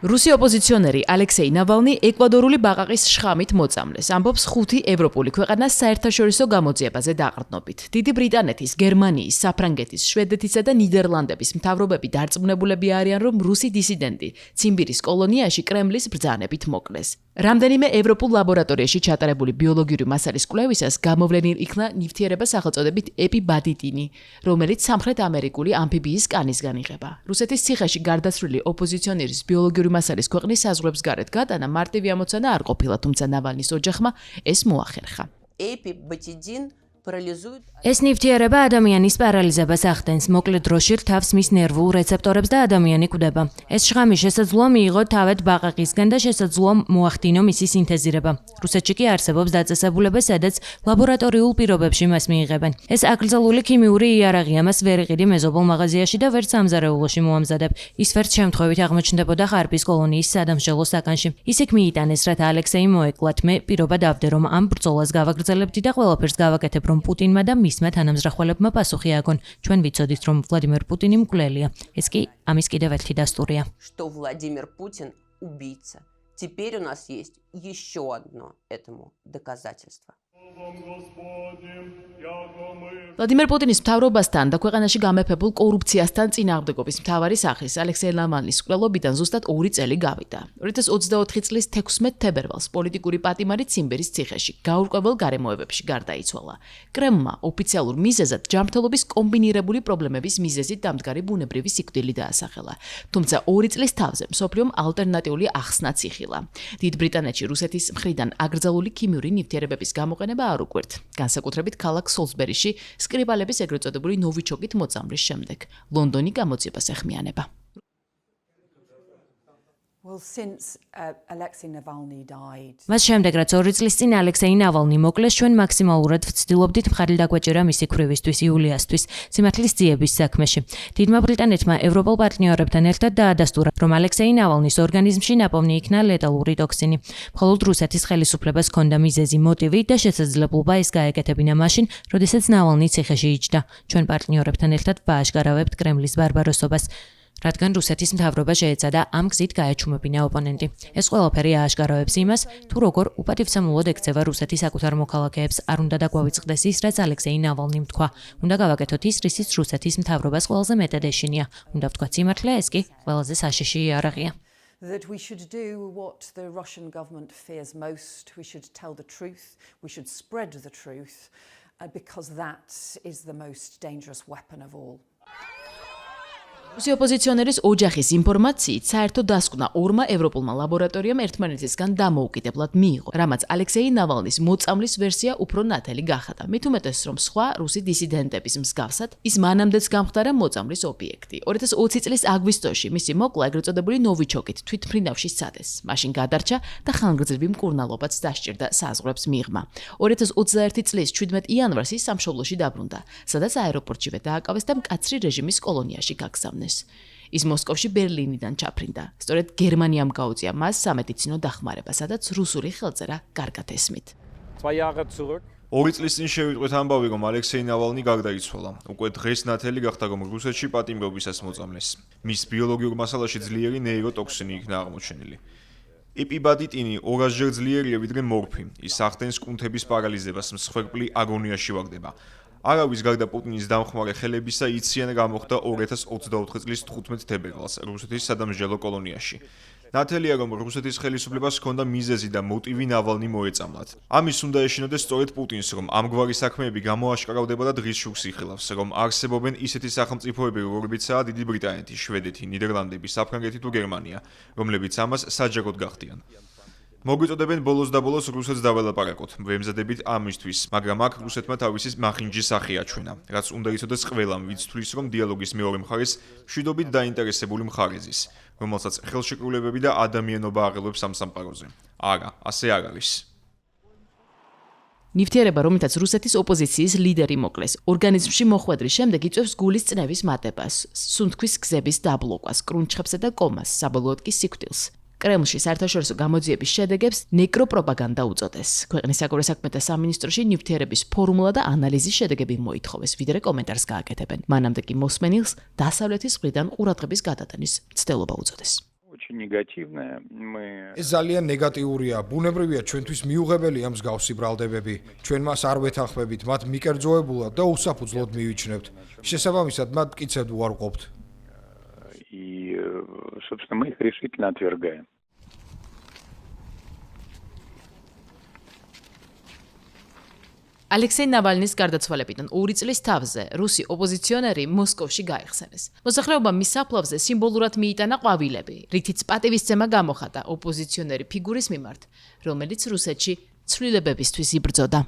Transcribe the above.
რუსი ოპოზიციონერი ალექსეი ნავალნი ეკვადორული ბაყაყის შხამით მოწამლეს. ამბობს 5 ევროპული ქვეყანას საერთაშორისო გამოძიებაზე დაყრდნობით. დიდი ბრიტანეთის, გერმანიის, საფრანგეთის, შვედეთისა და ნიდერლანდების მთავრობები დარწმუნებულები არიან, რომ რუსი დისიდენტი ციმბირის კოლონიაში კრემლის ბრძანებით მოკლეს. რამდენიმე ევროპულ ლაბორატორიაში ჩატარებული ბიოლოგიური მასალის კვლევისას გამოვლენილ იქნა ნივთიერება სახელწოდებით ეპიბადიტინი, რომელიც სამხრეთ ამერიკული ამფიბიის კანისგან იღება. რუსეთის ციხეში გარდაცვლილი ოპოზიციონერის ბიოლოგიური მასალის ქვეყნის საზღვრებს გარეთ გატანა მარტივი ამოცანა არ ყოფილა, თუმცა ნავალნის ოჯახმა ეს მოახერხა. ეს ნივთიერება ადამიანის პარალიზებას ახდენს, მოკლე დროში რთავს მის ნერვულ რეცეპტორებს და ადამიანი კვდება. ეს შხამი შესაძლოა მიიღო თავად ბაყაყისგან და შესაძლოა მოახდინო მისი სინთეზირება. რუსეთში კი არსებობს დაწესებულება, სადაც ლაბორატორიულ პირობებში მას მიიღებენ. ეს აკრძალული ქიმიური იარაღია, მას ვერ იყიდი მეზობელ მაღაზიაში და ვერც სამზარეულოში მოამზადებ. ის ვერც შემთხვევით აღმოჩნდებოდა ხარპის კოლონიის სადამსჯელო საკანში. ის იქ მიიტანეს, რათა ალექსეი მოეკლათ. მე პირობა დავდე, რომ ამ ბრძოლას გავაგრძელებდი და ყველაფერს გავაკეთებ, რომ პუტინმა და მისმა თანამზრახველებმა პასუხი აგონ. ჩვენ ვიცოდით, რომ ვლადიმერ პუტინი მკვლელია. ეს კი ამის კიდევ ერთი დასტურია. Что Владимир Путин убийца. Теперь у нас есть еще одно этому доказательство. ვლადიმერ პუტინის მთავრობასთან და ქვეყანაში გამეფებულ კორუფციასთან წინააღმდეგობის მთავარი სახის ალექსეი ნავალნის მკვლელობიდან ზუსტად 2 წელი გავიდა. 2024 წლის 16 თებერვალს პოლიტიკური პატიმარი ციმბირის ციხეში გაურკვეველ გარემოებებში გარდაიცვალა. კრემლმა ოფიციალურ მიზეზად ჯანმრთელობის კომბინირებული პრობლემების მიზეზით დამდგარი ბუნებრივი სიკვდილი დაასახელა. თუმცა 2 წლის თავზე მსოფლიომ ალტერნატიული ახსნაც იხილა. დიდ ბრიტანეთში რუსეთის მხრიდან აკრძალული ქიმიური ნივთიერებების გამოყენება არ უკვირთ. განსაკუთრებით ქალაქ სოლსბერიში სკრიბალების ეგრეთ წოდებული ნოვიჩოკით მოწამვლის შემდეგ. ლონდონი გამოძიებას ეხმიანება. მას შემდეგ, რაც 2 წლის წინ ალექსეი ნავალნი მოკლეს, ჩვენ მაქსიმალურად ვცდილობდით მხარი დაგვეჭერა მისი ქვრივისთვის იულიასთვის, სიმართლის ძიების საქმეში. დიდმა ბრიტანეთმა ევროპელ პარტნიორებთან ერთად დაადასტურა, რომ ალექსეი ნავალნის ორგანიზმში ნაპოვნი იქნა ლეტალური ტოქსინი. მხოლოდ რუსეთის ხელისუფლებას ჰქონდა მიზეზი, მოტივი და შესაძლებლობა ეს გაეკეთებინა მაშინ, როდესაც ნავალნი ციხეში იჯდა. ჩვენ პარტნიორებთან ერთად ვააშკარავებთ კრემლის ბარბაროსობას. რადგან რუსეთის მთავრობა შეეცადა ამ გზით გაეჩუმებინა ოპონენტი. ეს ყველაფერი ააშკარავებს იმას, თუ როგორ უპატივცემულოდ ექცევა რუსეთის საკუთარ მოქალაქეებს, არ უნდა დაგვავიწყდეს ის, რაც ალექსეი ნავალნიმ თქვა. უნდა გავაკეთოთ ის, რისიც რუსეთის მთავრობას ყველაზე მეტად ეშინია. უნდა ვთქვათ სიმართლე, ეს კი ყველაზე საშიში იარაღია. That we should do what the Russian government fears most. We should tell the truth. We should spread the truth because that is the most dangerous weapon of all. რუსი ოპოზიციონერის ოჯახის ინფორმაციით საერთო დასკვნა 2 ევროპულმა ლაბორატორიამ ერთმანეთისგან დამოუკიდებლად მიიღო, რამაც ალექსეი ნავალნის მოწამვლის ვერსია უფრო ნათელი გახადა. მით უმეტეს, რომ სხვა რუსი დისიდენტების მსგავსად ის მანამდეც გამხდარა მოწამვლის ობიექტი. 2020 წლის აგვისტოში მისი მოკლა ეგრეთ წოდებული ნოვიჩოკით თვითმფრინავში სცადეს. მაშინ გადარჩა და ხანგრძლივი მკურნალობაც დასჭირდა საზღვრებს მიღმა. 2021 წლის 17 იანვარს ის სამშობლოში დაბრუნდა, სადაც აეროპორტშივე დააკავეს და მკაცრი რეჟიმის კოლონიაში გაგზავნა. ის მოსკოვში ბერლინიდან ჩაფრინდა. სწორედ გერმანიამ გაუწია მას სამედიცინო დახმარება, სადაც რუსული ხელწერა კარგად ესმით. 2 წლის წინ შევიტყვეთ ამბავი, რომ ალექსეი ნავალნი გარდაიცვალა. უკვე დღეს ნათელი გახდა, რომ რუსეთში პატიმრობისას მოწამლეს. მის ბიოლოგიურ მასალაში ძლიერი ნეიროტოქსინი იქნა აღმოჩენილი. ეპიბადიტინი 200-ჯერ ძლიერია ვიდრე მორფი. ის ახდენს კუნთების პარალიზებას, მსხვერპლი აგონიაში ვაგდება. არავის გარდა პუტინის დამხმარე ხელებისა იციან რა მოხდა 2024 წლის 15 თებერვალს რუსეთის სადამსჯელო კოლონიაში. ნათელია, რომ რუსეთის ხელისუფლებას ჰქონდა მიზეზი და მოტივი ნავალნი მოეწამლათ. ამის უნდა ეშინოდეს სწორედ პუტინს, რომ ამგვარი საქმეები გამოაშკარავდება და დღის შუქს იხილავს, რომ არსებობენ ისეთი სახელმწიფოები, როგორებიცაა დიდი ბრიტანეთი, შვედეთი, ნიდერლანდები, საფრანგეთი თუ გერმანია, რომლებიც ამას საჯაროდ გახდიან. მოგვიწოდებენ ბოლოს და ბოლოს რუსეთს დაველაპარაკოთ. ვემზადებით ამისთვის, მაგრამ აქ რუსეთმა თავისი მახინჯის სახე აჩვენა, რაც უნდა იცოდეს ყველამ, ვინც თვლის, რომ დიალოგის მეორე მხარეს მშვიდობით დაინტერესებული მხარე ზის, რომელსაც ხელშეკრულებები და ადამიანობა აღელვებს ამ სამყაროზე. არა, ასე არ არის. ნივთიერება, რომელთაც რუსეთის ოპოზიციის ლიდერი მოკლეს, ორგანიზმში მოხვედრის შემდეგ იწვევს გულის წნევის მატებას, სუნთქვის გზების დაბლოკვას, კრუნჩხებსა და კომას, საბოლოოდ კი სიკვდილს. კრემლში საერთაშორისო გამოძიების შედეგებს ნეკროპროპაგანდა უწოდეს. ქვეყნის საგარეო საქმეთა სამინისტროში ნივთიერების ფორმულა და ანალიზის შედეგები მოითხოვეს, ვიდრე კომენტარს გააკეთებენ. მანამდე კი მოსმენილს დასავლეთის მხრიდან ყურადღების გადატანის მცდელობა უწოდეს. очень негативная. Мы ეს ძალიან ნეგატიურია. ბუნებრივია ჩვენთვის მიუღებელია მსგავსი ბრალდებები. ჩვენ მას არ ვეთანხმებით, მათ მიკერძოებულად და უსაფუძვლოდ მივიჩნევთ. შესაბამისად, მათ მტკიცედ უარყოფთ. и, собственно, мы их решительно отвергаем. ალექსეი ნავალნის გარდაცვალებიდან 2 წლის თავზე რუსი ოპოზიციონერი მოსკოვში გაიხსენეს. მოსახლეობამ მის საფლავზე სიმბოლურად მიიტანა ყვავილები, რითიც პატივისცემა გამოხატა ოპოზიციონერი ფიგურის მიმართ, რომელიც რუსეთში ცვლილებებისთვის იბრძოდა.